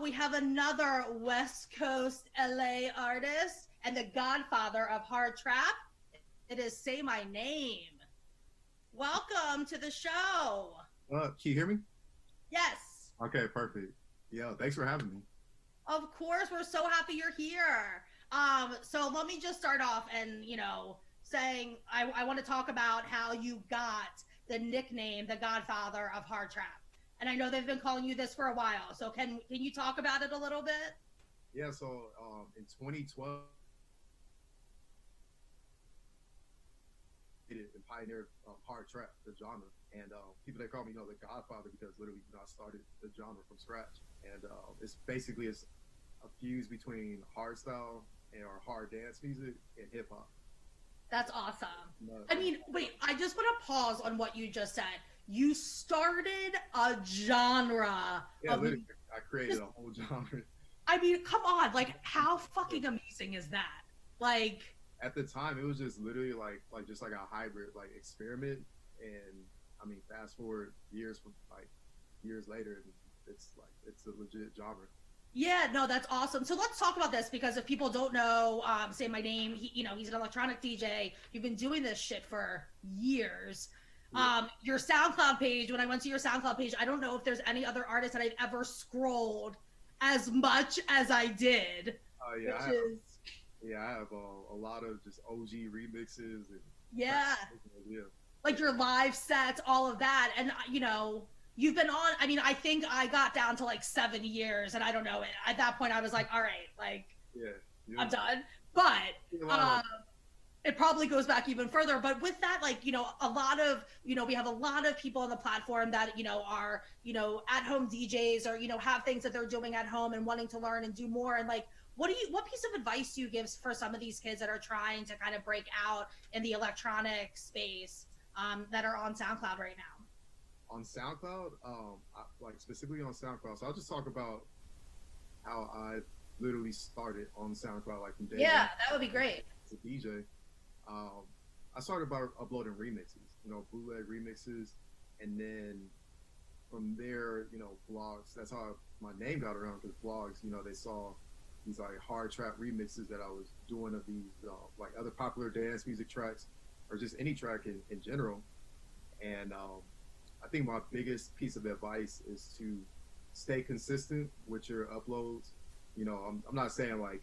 we have another West Coast LA artist and the godfather of hard trap. It is Say My Name. Welcome to the show. Can you hear me? Yes. Okay, perfect. Yeah, thanks for having me. Of course, we're so happy you're here. So let me just start off and, saying I want to talk about how you got the nickname, the godfather of hard trap. And I know they've been calling you this for a while. So can you talk about it a little bit? Yeah, so in 2012, and pioneered hard trap, the genre. And people that call me, the godfather, because literally, I started the genre from scratch. And it's basically a fuse between hard style or hard dance music and hip hop. That's awesome. I mean, wait, I just want to pause on what you just said. You started a genre. Yeah, literally, I created a whole genre. I mean, come on, like, how fucking amazing is that? Like, at the time, it was just literally like just like a hybrid like experiment. And I mean, fast forward years later, it's a legit genre. Yeah, no, that's awesome. So let's talk about this, because if people don't know, Say My Name, he's an electronic DJ. You've been doing this shit for years. Yeah. Your SoundCloud page, when I went to your SoundCloud page, I don't know if there's any other artist that I've ever scrolled as much as I did. Yeah, I have a lot of just OG remixes. And yeah. Like your live sets, all of that. And, you've been on, I mean, I think I got down to like 7 years, and I don't know, at that point I was like, all right, like, yeah. I'm done. But it probably goes back even further. But with that, like, a lot of, we have a lot of people on the platform that, are, at-home DJs, or, have things that they're doing at home and wanting to learn and do more. And like, what piece of advice do you give for some of these kids that are trying to kind of break out in the electronic space, that are on SoundCloud right now? On SoundCloud, like specifically on SoundCloud. So I'll just talk about how I literally started on SoundCloud, like from day one. Yeah, that would be great. As a DJ, I started by uploading remixes, bootleg remixes, and then from there, blogs. That's how my name got around, because blogs, they saw these like hard trap remixes that I was doing of these like other popular dance music tracks, or just any track in general. And I think my biggest piece of advice is to stay consistent with your uploads. I'm not saying like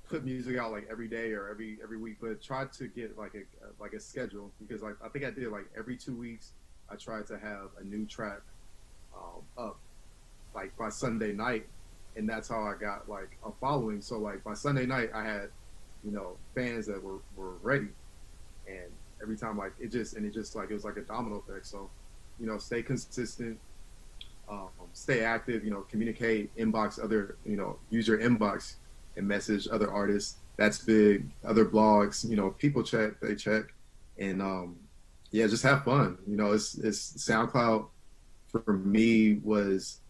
put music out like every day or every week, but try to get like a schedule, because like I think I did like every 2 weeks I tried to have a new track up like by Sunday night, and that's how I got like a following. So like by Sunday night I had fans that were ready, and every time like it was like a domino effect. So stay consistent, stay active, communicate, inbox other, use your inbox and message other artists. That's big. Other blogs, people they check, and yeah, just have fun. It's SoundCloud for me was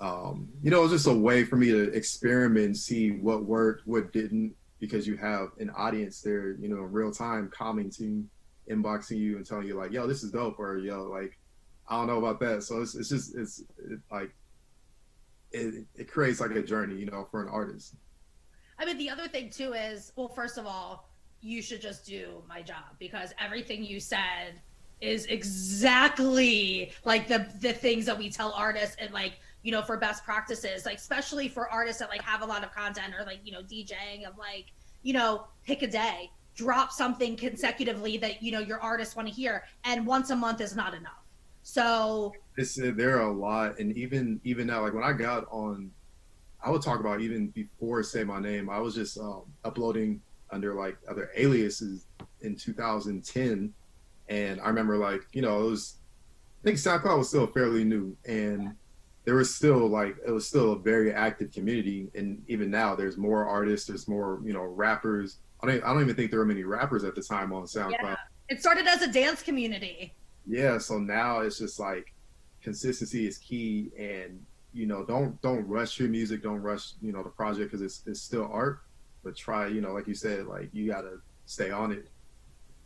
it was just a way for me to experiment and see what worked, what didn't, because you have an audience there, in real time, commenting, inboxing you and telling you like, yo, this is dope, or yo, like, I don't know about that. So it creates like a journey, for an artist. I mean, the other thing too is, well, first of all, you should just do my job, because everything you said is exactly like the things that we tell artists, and like, for best practices, like especially for artists that like have a lot of content, or like, DJing, of like, pick a day, drop something consecutively that, your artists want to hear, and once a month is not enough. So there are a lot, and even now, like when I got on, I would talk about even before Say My Name, I was just uploading under like other aliases in 2010. And I remember like, I think SoundCloud was still fairly new, and there was still like, it was still a very active community. And even now there's more artists, there's more, rappers. I don't even think there were many rappers at the time on SoundCloud. Yeah. It started as a dance community. Yeah. So now it's just like consistency is key, and, don't rush your music. Don't rush, the project, because it's still art, but try, like you said, like you got to stay on it.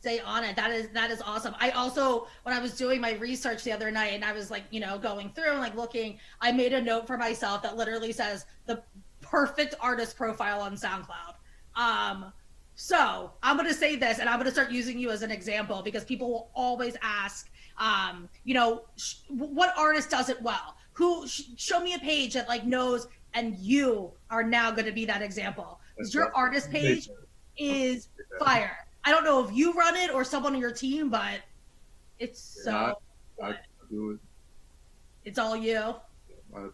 stay on it. That is awesome. I also, when I was doing my research the other night and I was like, going through and like looking, I made a note for myself that literally says the perfect artist profile on SoundCloud. So I'm going to say this and I'm going to start using you as an example because people will always ask, what artist does it well? Show me a page that like knows, and you are now going to be that example. Because your artist page is fire. I don't know if you run it or someone on your team, but it's I do it. It's all you.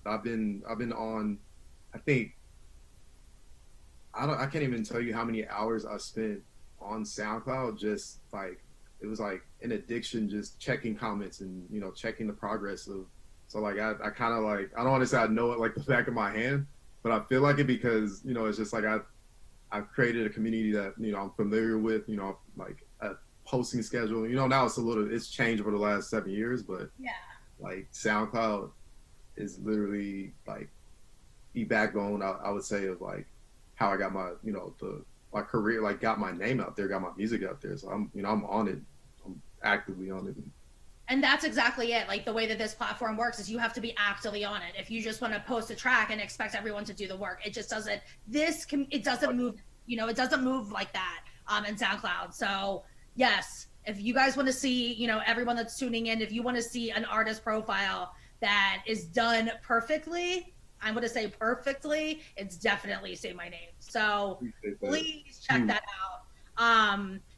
I've been on, I think, I can't even tell you how many hours I spent on SoundCloud. Just like, it was like an addiction, just checking comments and, checking the progress of, so like, I kind of like, I don't want to say I know it like the back of my hand, but I feel like it because, it's just like, I've created a community that, I'm familiar with, like a posting schedule, now it's changed over the last 7 years, but yeah, like SoundCloud is literally like the backbone, I would say, of like how I got my, my career, like got my name out there, got my music out there. So I'm on it. I'm actively on it. And that's exactly it. Like the way that this platform works is you have to be actively on it. If you just want to post a track and expect everyone to do the work, it just doesn't, it doesn't move, it doesn't move like that in SoundCloud. So yes, if you guys want to see, everyone that's tuning in, if you want to see an artist profile that is done perfectly, I'm going to say perfectly, it's definitely Say My Name. So please check that out.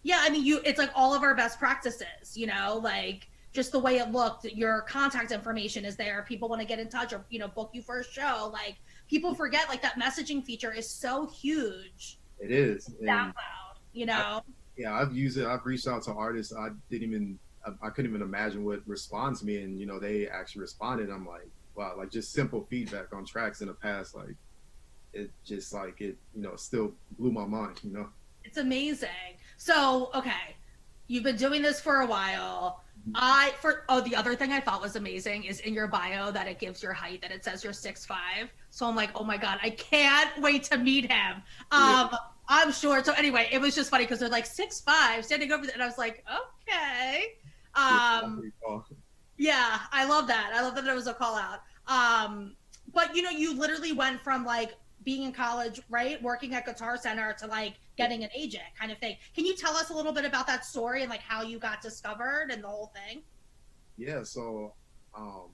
Yeah, I mean, it's like all of our best practices, like just the way it looked, your contact information is there. People want to get in touch or, book you for a show. Like people forget like that messaging feature is so huge. It is. SoundCloud, Yeah, I've used it. I've reached out to artists. I couldn't even imagine what responds to me. And, they actually responded. I'm like, wow, like just simple feedback on tracks in the past. Like it just like it, still blew my mind, It's amazing. So, okay. You've been doing this for a while. The other thing I thought was amazing is in your bio that it gives your height, that it says you're 6'5". So I'm like, oh my God, I can't wait to meet him. I'm sure. So anyway, it was just funny because they're like 6'5" standing over there. And I was like, okay. Yeah, I love that. I love that it was a call out. But you literally went from like being in college, right? Working at Guitar Center to like getting an agent kind of thing. Can you tell us a little bit about that story and like how you got discovered and the whole thing? Yeah. So, I'll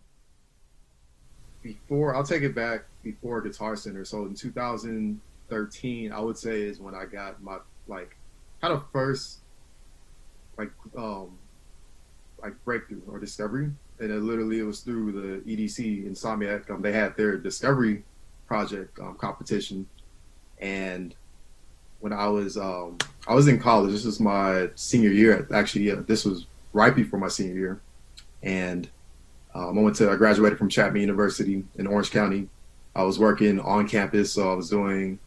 take it back before Guitar Center. So in 2013, I would say is when I got my like kind of first like breakthrough or discovery. And it was through the EDC Insomniac. They had their discovery project competition. And when I was in college, this was my senior year. Actually, yeah, this was right before my senior year. And I graduated from Chapman University in Orange County. I was working on campus. So I was doing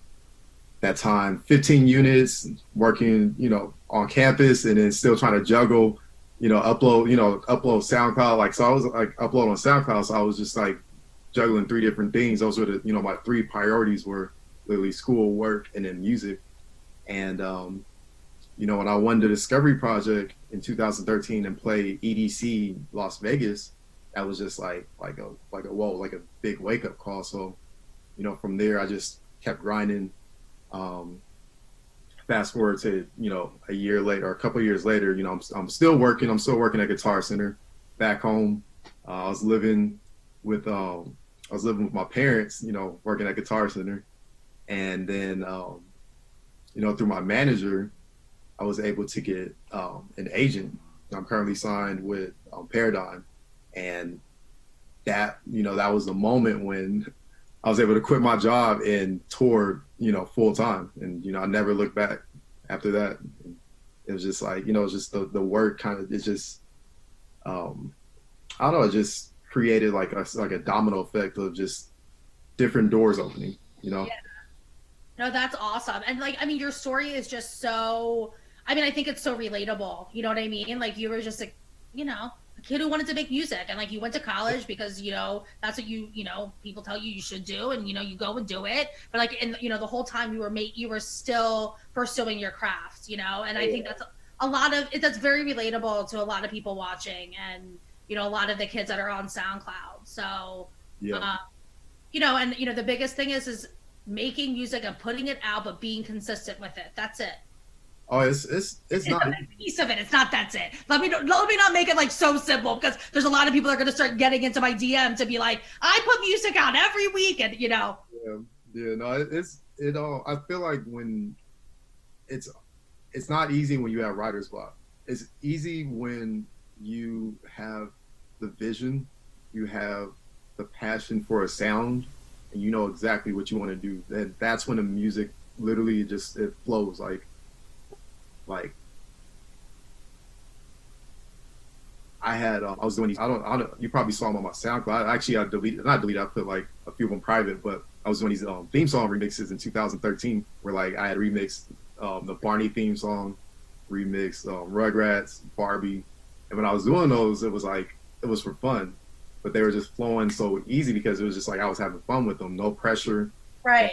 that time 15 units, working, on campus, and then still trying to juggle, upload SoundCloud. Like, so I was like upload on SoundCloud. So I was just like juggling 3 different things. Those were my 3 priorities were literally school, work, and then music. And, when I won the Discovery Project in 2013 and played EDC Las Vegas, that was just like a whoa, like a big wake up call. So, from there I just kept grinding. Fast forward to, a year later or a couple of years later, I'm still working. I'm still working at Guitar Center back home. I was living with my parents, working at Guitar Center. And then, through my manager, I was able to get an agent. I'm currently signed with Paradigm. And that, that was the moment when I was able to quit my job and tour, full time. And, I never looked back after that. It was just like, it's just the work kind of, it's just, I don't know, it just created like a domino effect of just different doors opening, Yeah. No, that's awesome. And like, I mean, your story is just so, I mean, I think it's so relatable. You know what I mean? Like you were just like, a kid who wanted to make music and like you went to college because, that's what people tell you should do. And, you go and do it. But like, the whole time you were still pursuing your craft, and I think that's a lot of it, that's very relatable to a lot of people watching, and a lot of the kids that are on SoundCloud. So, Yeah. And the biggest thing is making music and putting it out, but being consistent with it. That's it. Oh, it's not a piece of it. It's not that's it. Let me not make it like so simple, because there's a lot of people that are gonna start getting into my DM to be like, I put music out every week, and Yeah, no, it all. I feel like when it's not easy when you have writer's block. It's easy when you have the vision, you have the passion for a sound, and you know exactly what you want to do. That's when the music literally just it flows like I was doing these. I don't. You probably saw them on my SoundCloud. Actually, I put like a few of them private, but I was doing these theme song remixes in 2013, where like I had remixed the Barney theme song, remixed Rugrats, Barbie, and when I was doing those, it was for fun, but they were just flowing so easy because it was just like I was having fun with them, no pressure, right?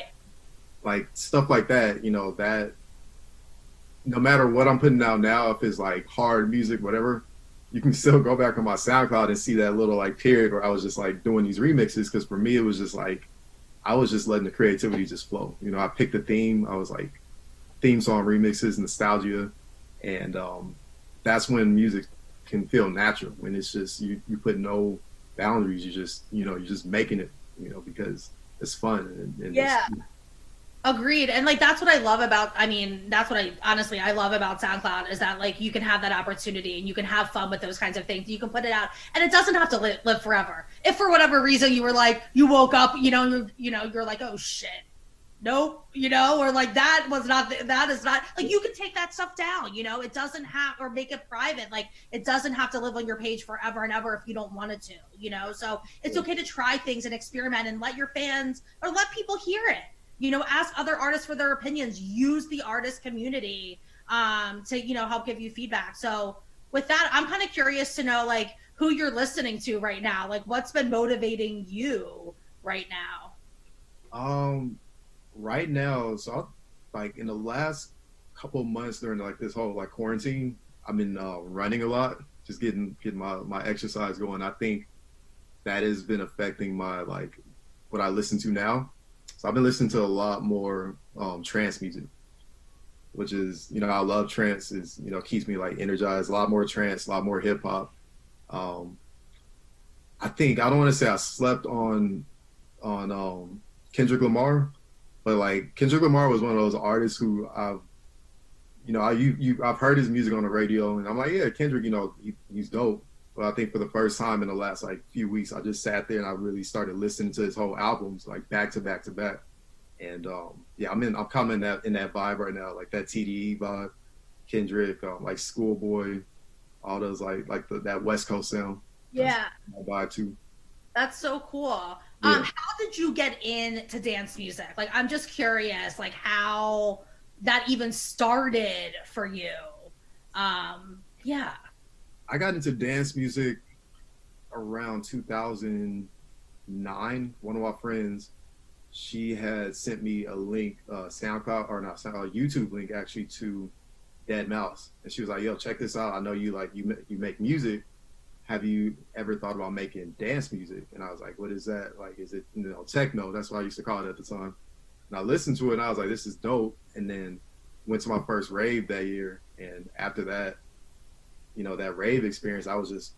Like stuff like that. That no matter what I'm putting out now, if it's like hard music, whatever, you can still go back on my SoundCloud and see that little like period where I was just like doing these remixes. Because for me, it was just like I was just letting the creativity just flow. I picked a theme. I was like theme song remixes, nostalgia, and that's when music can feel natural. When it's just you put no boundaries. You just you're just making it. Because it's fun and yeah. Agreed. And like that's what I love about that's what I love about SoundCloud, is that like you can have that opportunity and you can have fun with those kinds of things. You can put it out and it doesn't have to live forever. If for whatever reason you were like you woke up, you're like, oh shit. Nope, or like that is not like you can take that stuff down, it doesn't have, or make it private. Like it doesn't have to live on your page forever and ever if you don't want it to, so it's okay to try things and experiment and let your fans or let people hear it. Ask other artists for their opinions. Use the artist community to help give you feedback. So with that, I'm kind of curious to know like who you're listening to right now. Like what's been motivating you right now? Right now, so like in the last couple months during like this whole like quarantine, I've been running a lot, just getting my exercise going. I think that has been affecting my like what I listen to now. So I've been listening to a lot more trance music, which is I love trance. Is keeps me like energized. A lot more trance, a lot more hip hop. I think I don't want to say I slept on Kendrick Lamar, but like Kendrick Lamar was one of those artists who I've heard his music on the radio, and I'm like, yeah, Kendrick, he's dope. But I think for the first time in the last like few weeks, I just sat there and I really started listening to his whole albums like back to back to back. And yeah, I'm kind of in that vibe right now, like that TDE vibe, Kendrick, like Schoolboy, all those like that West Coast sound. Yeah, my vibe too. That's so cool. Yeah. How did you get into dance music? Like, I'm just curious, like how that even started for you. Yeah. I got into dance music around 2009. One of my friends, she had sent me a link, SoundCloud or not SoundCloud, YouTube link actually to Dead Mouse, and she was like, "Yo, check this out. I know you like you make music. Have you ever thought about making dance music?" And I was like, "What is that? Like, is it techno?" That's what I used to call it at the time. And I listened to it, and I was like, "This is dope." And then went to my first rave that year, and after that, that rave experience, I was just,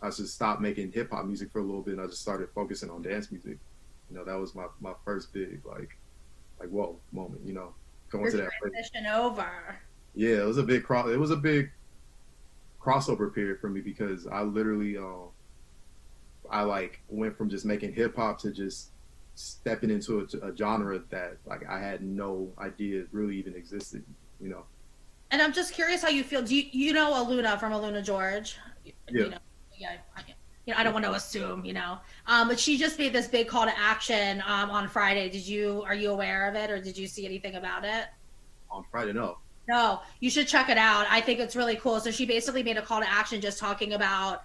I just stopped making hip hop music for a little bit, and I just started focusing on dance music. That was my first big like whoa moment. Going to that transition over. Yeah, it was a big crossover period for me because I literally I like went from just making hip hop to just stepping into a genre that like I had no idea really even existed. And I'm just curious how you feel. Do you know Aluna from Aluna George? Yeah. I don't want to assume, but she just made this big call to action on Friday. Are you aware of it, or did you see anything about it? On Friday, no. No, you should check it out. I think it's really cool. So she basically made a call to action just talking about,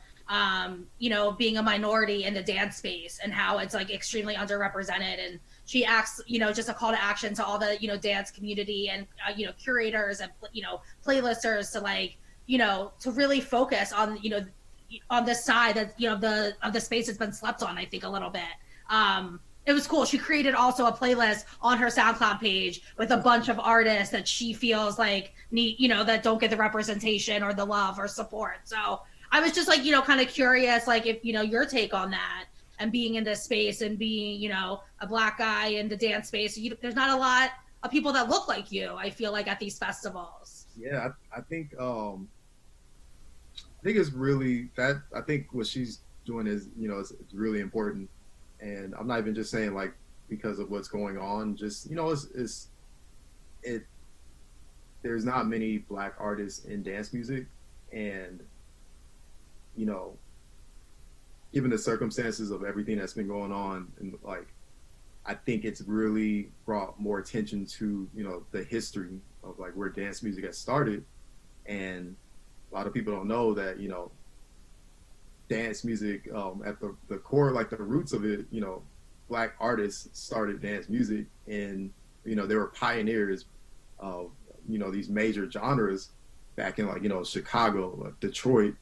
being a minority in the dance space and how it's like extremely underrepresented, and she acts, just a call to action to all the, dance community and, curators and, playlisters to like, to really focus on, on this side that, of the space that's been slept on, I think a little bit. It was cool. She created also a playlist on her SoundCloud page with a bunch of artists that she feels like need, that don't get the representation or the love or support. So I was just like, kind of curious, like if, your take on that and being in this space and being, a Black guy in the dance space. There's not a lot of people that look like you, I feel like, at these festivals. Yeah, I think it's really that. I think what she's doing is, it's really important. And I'm not even just saying like because of what's going on. Just there's not many Black artists in dance music, and given the circumstances of everything that's been going on, and like I think it's really brought more attention to the history of like where dance music has started, and a lot of people don't know that dance music at the core, like the roots of it, Black artists started dance music, and they were pioneers of these major genres back in like Chicago, Detroit,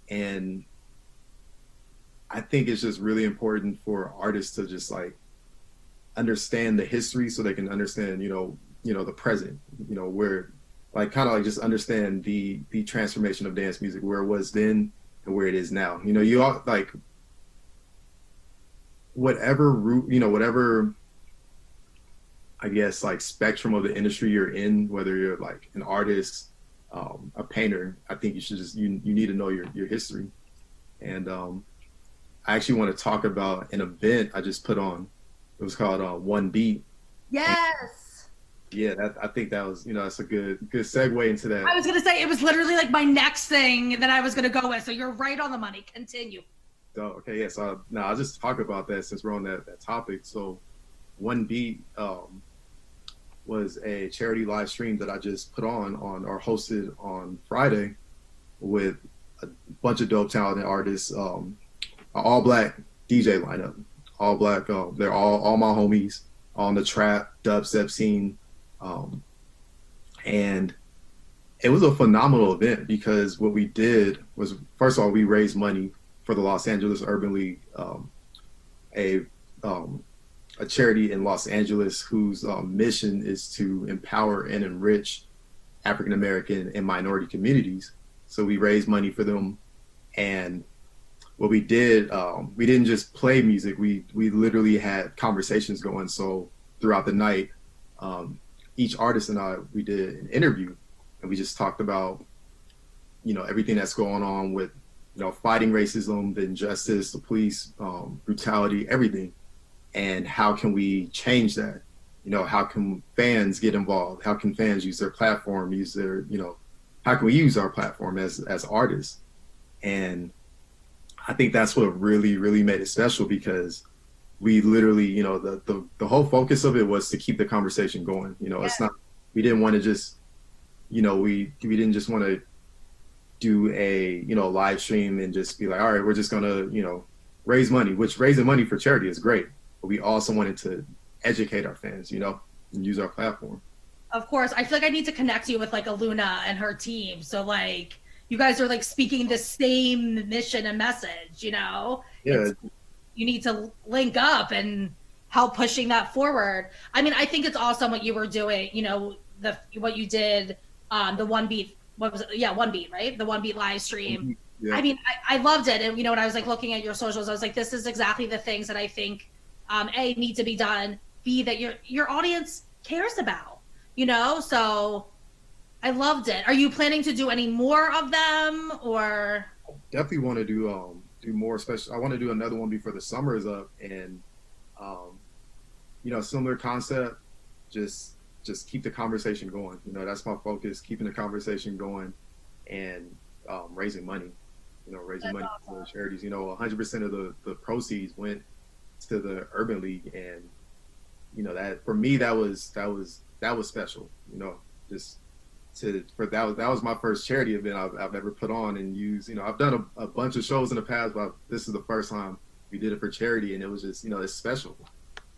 and I think it's just really important for artists to just like understand the history so they can understand the present, where like kind of like just understand the transformation of dance music, where it was then and where it is now. You all like whatever route, whatever I guess like spectrum of the industry you're in, whether you're like an artist, a painter, I think you should just you need to know your history. And I actually want to talk about an event I just put on. It was called One Beat. Yes. Yeah, I think that was, that's a good segue into that. I was gonna say it was literally like my next thing that I was gonna go with. So you're right on the money. Continue. So okay, yeah. So now I'll just talk about that since we're on that topic. So One Beat was a charity live stream that I just put on or hosted on Friday with a bunch of dope talented artists, all Black DJ lineup, all Black. They're all my homies on the trap dubstep scene. And it was a phenomenal event because what we did was, first of all, we raised money for the Los Angeles Urban League, a charity in Los Angeles whose mission is to empower and enrich African American and minority communities. So we raised money for them, and what we did, we didn't just play music. We literally had conversations going. So throughout the night, each artist and I, we did an interview, and we just talked about, everything that's going on with, fighting racism, the injustice, the police brutality, everything, and how can we change that? How can fans get involved? How can fans use their platform, use their, how can we use our platform as artists? And I think that's what really, really made it special, because we literally, the whole focus of it was to keep the conversation going. It's not, we didn't want to just, we didn't just want to do a, live stream and just be like, all right, we're just going to, raise money, which raising money for charity is great. But we also wanted to educate our fans, and use our platform. Of course. I feel like I need to connect you with like Aluna and her team. So like you guys are like speaking the same mission and message, Yeah. You need to link up and help pushing that forward. I mean, I think it's awesome what you were doing, what you did, the One Beat, what was it? Yeah, One Beat, right? The One Beat live stream. Yeah. I mean, I loved it. And, when I was like looking at your socials, I was like, this is exactly the things that I think, A, need to be done, B, that your audience cares about, So I loved it. Are you planning to do any more of them, or? Definitely want to do more, especially I want to do another one before the summer is up, and similar concept, just keep the conversation going. That's my focus, keeping the conversation going, and raising money. Raising money for charities. 100% of the proceeds went to the Urban League, and that for me that was special. That was my first charity event I've ever put on and used. I've done a bunch of shows in the past, but this is the first time we did it for charity, and it was just it's special.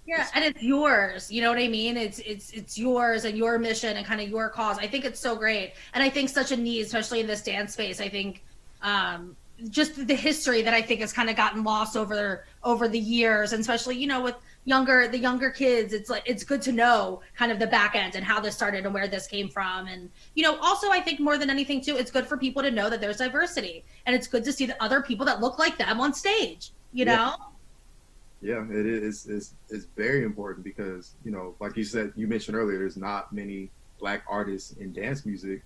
Yeah, and it's yours. You know what I mean? It's yours and your mission and kind of your cause. I think it's so great, and I think such a need, especially in this dance space. I think just the history that I think has kind of gotten lost over the years, and especially with the younger kids. It's like it's good to know kind of the back end and how this started and where this came from, and also I think more than anything too, it's good for people to know that there's diversity, and it's good to see the other people that look like them on stage. You Yeah. know. Yeah, it is. It's very important because like you said, you mentioned earlier, there's not many black artists in dance music.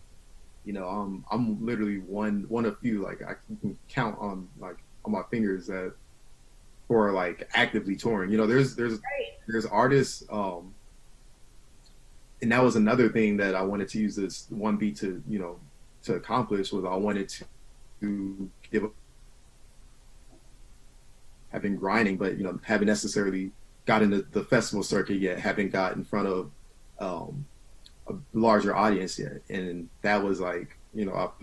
I'm literally one of few. Like I can count on my fingers that who are like actively touring. There's artists, and that was another thing that I wanted to use this one beat to accomplish was I wanted to give have been grinding, but haven't necessarily got into the festival circuit yet, haven't got in front of a larger audience yet, and that was like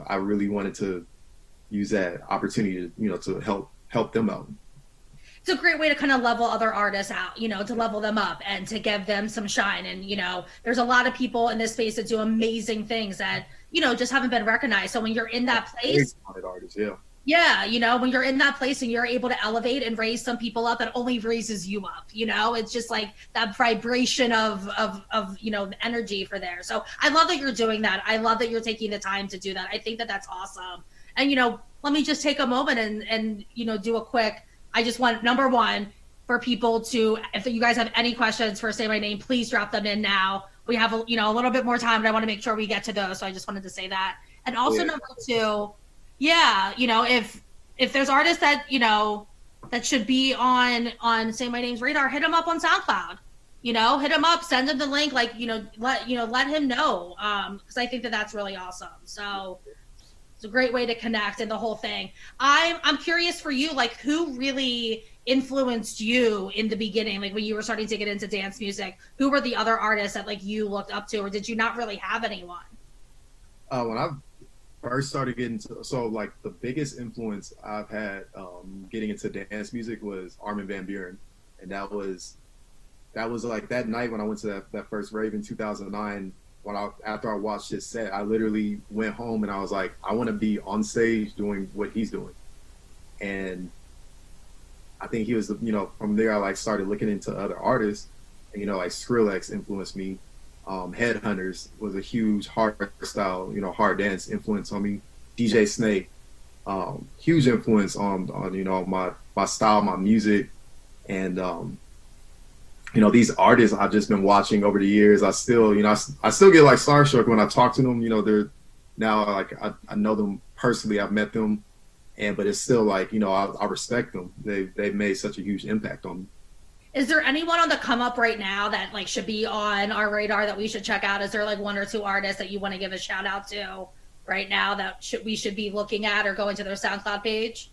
I really wanted to use that opportunity to help them out. It's a great way to kind of level other artists out, to level them up and to give them some shine. And there's a lot of people in this space that do amazing things that just haven't been recognized. So when you're in that place, Artists, yeah. Yeah, when you're in that place and you're able to elevate and raise some people up, that only raises you up. It's just like that vibration of the energy for there. So I love that you're doing that. I love that you're taking the time to do that. I think that that's awesome. And let me just take a moment and do a quick. I just want number one for people to, if you guys have any questions for Say My Name, please drop them in now. We have a little bit more time, but I want to make sure we get to those. So I just wanted to say that. And also number two. Yeah, if there's artists that that should be on Say My Name's radar, hit them up on SoundCloud. Hit him up, send him the link, like let him know, because I think that that's really awesome. So it's a great way to connect and the whole thing. I'm curious for you, like who really influenced you in the beginning, like when you were starting to get into dance music? Who were the other artists that like you looked up to, or did you not really have anyone? When I first started getting to, so like the biggest influence I've had getting into dance music was Armin van Buuren, and that was like that night when I went to that first rave in 2009. After I watched his set, I literally went home and I was like, I want to be on stage doing what he's doing. And I think he was from there I like started looking into other artists, and like Skrillex influenced me. Headhunters was a huge hard style, hard dance influence on me. DJ Snake, huge influence on my style, my music, and these artists I've just been watching over the years. I still I still get like starstruck when I talk to them. They're now like I know them personally. I've met them, but it's still like I respect them. They've made such a huge impact on me. Is there anyone on the come up right now that like should be on our radar that we should check out? Is there like one or two artists that you want to give a shout out to right now that we should be looking at or going to their SoundCloud page?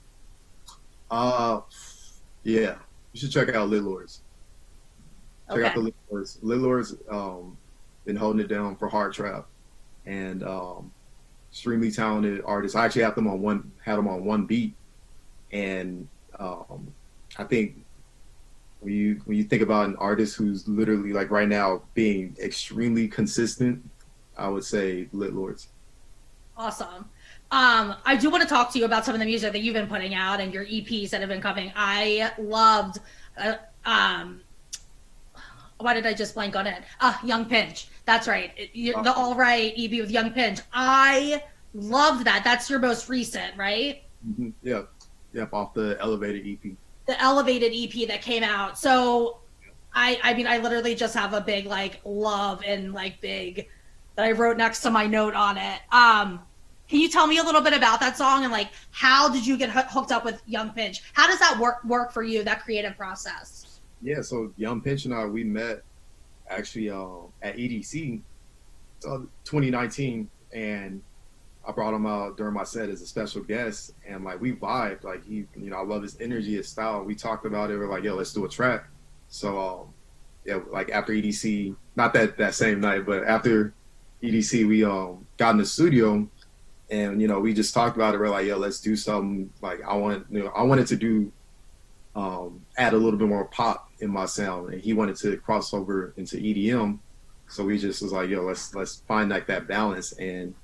Yeah, you should check out Lit Lords. Check out the Lit Lords. Lit Lords been holding it down for hard trap, and extremely talented artists. I actually had them on one beat, and I think when you think about an artist who's literally like right now being extremely consistent, I would say Lit Lords. Awesome. I do want to talk to you about some of the music that you've been putting out and your EPs that have been coming. I loved why did I just blank on it? Young Pinch. That's right. The All Right EP with Young Pinch. I loved that. That's your most recent, right? Mm-hmm. Yep, off the Elevated EP. The Elevated EP that came out. So I mean I literally just have a big like love and like big that I wrote next to my note on it. Can you tell me a little bit about that song and like how did you get hooked up with Young Pinch? How does that work for you, that creative process? Yeah, so Young Pinch and I, we met actually at EDC 2019, and I brought him out during my set as a special guest, and like we vibed. Like he, I love his energy, his style. We talked about it. We're like, yo, let's do a track. So yeah, like after EDC, not that same night, but after EDC, we got in the studio, and we just talked about it. We're like, yo, let's do something. Like I wanted to do add a little bit more pop in my sound, and he wanted to cross over into EDM. So we just was like, yo, let's find like that balance, and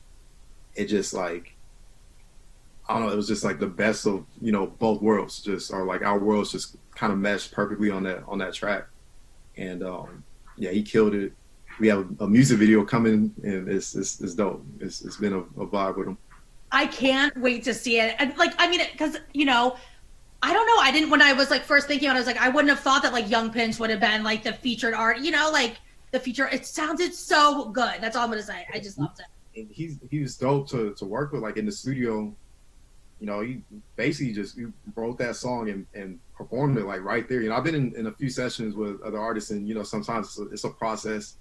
it just like, I don't know, it was just like the best of, you know, both worlds, just, or like our worlds just kind of meshed perfectly on that track. And yeah, he killed it. We have a music video coming, and it's dope. It's been a vibe with him. I can't wait to see it. And like, I mean, because, you know, I don't know. I didn't, when I was like first thinking on it, I was like, I wouldn't have thought that like Young Pinch would have been like the featured art, you know, like the feature. It sounded so good. That's all I'm going to say. I just loved it. And he was dope to work with, like in the studio. You know, he basically just wrote that song and performed it like right there. You know, I've been in a few sessions with other artists, and you know, sometimes it's a process,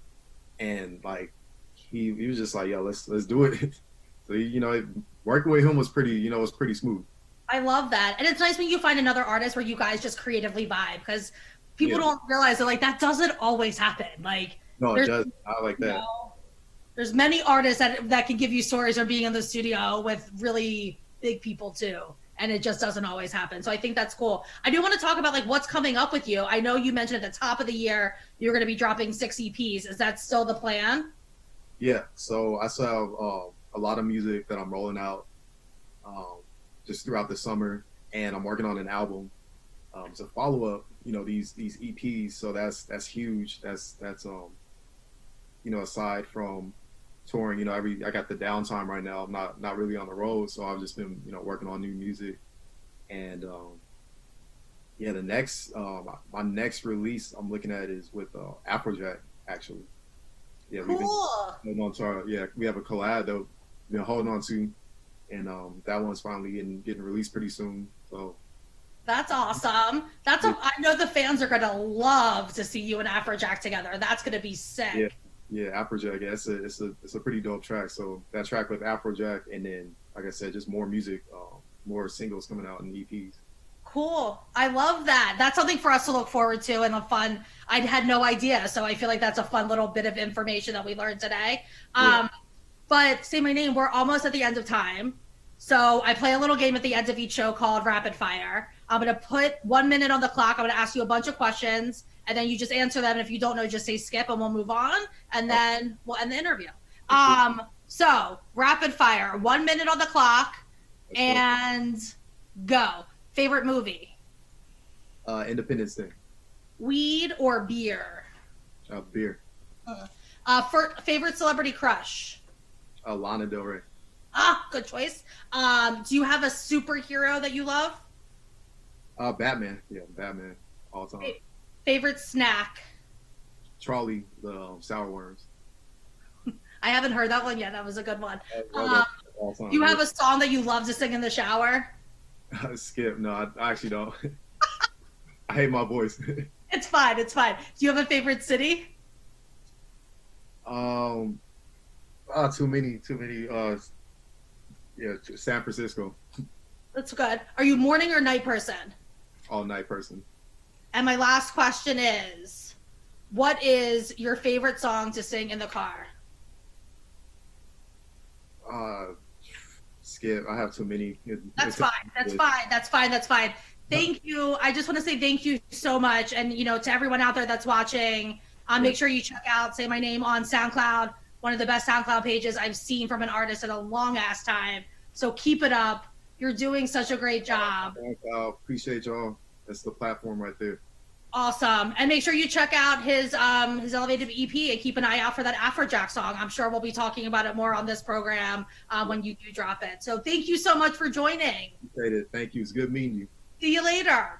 and like he was just like, yo, let's do it. So you know, working with him was pretty smooth. I love that. And it's nice when you find another artist where you guys just creatively vibe, because people don't realize that like that doesn't always happen. Like, no, it does. I like that. You know, there's many artists that can give you stories of being in the studio with really big people too, and it just doesn't always happen. So I think that's cool. I do want to talk about like what's coming up with you. I know you mentioned at the top of the year you're going to be dropping 6 EPs. Is that still the plan? Yeah. So I still have a lot of music that I'm rolling out just throughout the summer, and I'm working on an album to follow up, you know, these EPs. So that's huge. That's you know, aside from touring, you know, I got the downtime right now. I'm not really on the road, so I've just been, you know, working on new music. And yeah, the next my next release I'm looking at is with Afrojack, actually. Yeah, cool. We've been holding on to we have a collab that we've been holding on to, and that one's finally getting released pretty soon. So that's awesome. I know the fans are gonna love to see you and Afrojack together. That's gonna be sick. Yeah, Afrojack. Yeah, it's a pretty dope track. So that track with Afrojack, and then like I said, just more music, more singles coming out in EPs. Cool. I love that. That's something for us to look forward to, and a fun. I had no idea, so I feel like that's a fun little bit of information that we learned today. But Say My Name, we're almost at the end of time. So I play a little game at the end of each show called Rapid Fire. I'm going to put 1 minute on the clock. I'm going to ask you a bunch of questions, and then you just answer them. And if you don't know, just say skip, and we'll move on, and then we'll end the interview. So rapid fire, 1 minute on the clock, and go. Favorite movie? Independence Day. Weed or beer? Beer. Favorite celebrity crush? Lana Del Rey. Good choice. Do you have a superhero that you love? Batman. Yeah, Batman. All time. Favorite snack? Charlie, the sour worms. I haven't heard that one yet. That was a good one. Do you have a song that you love to sing in the shower? Skip. No, I actually don't. I hate my voice. It's fine. Do you have a favorite city? Too many. Yeah, San Francisco. That's good. Are you morning or night person? All night person. And my last question is, what is your favorite song to sing in the car? Skip. I have too many. That's fine. Thank you. I just want to say thank you so much. And, you know, to everyone out there that's watching, make sure you check out Say My Name on SoundCloud, one of the best SoundCloud pages I've seen from an artist in a long ass time. So keep it up. You're doing such a great job. I appreciate y'all. That's the platform right there. Awesome. And make sure you check out his Elevated EP and keep an eye out for that Afrojack song. I'm sure we'll be talking about it more on this program when you do drop it. So thank you so much for joining. Appreciate it. Thank you. It's good meeting you. See you later.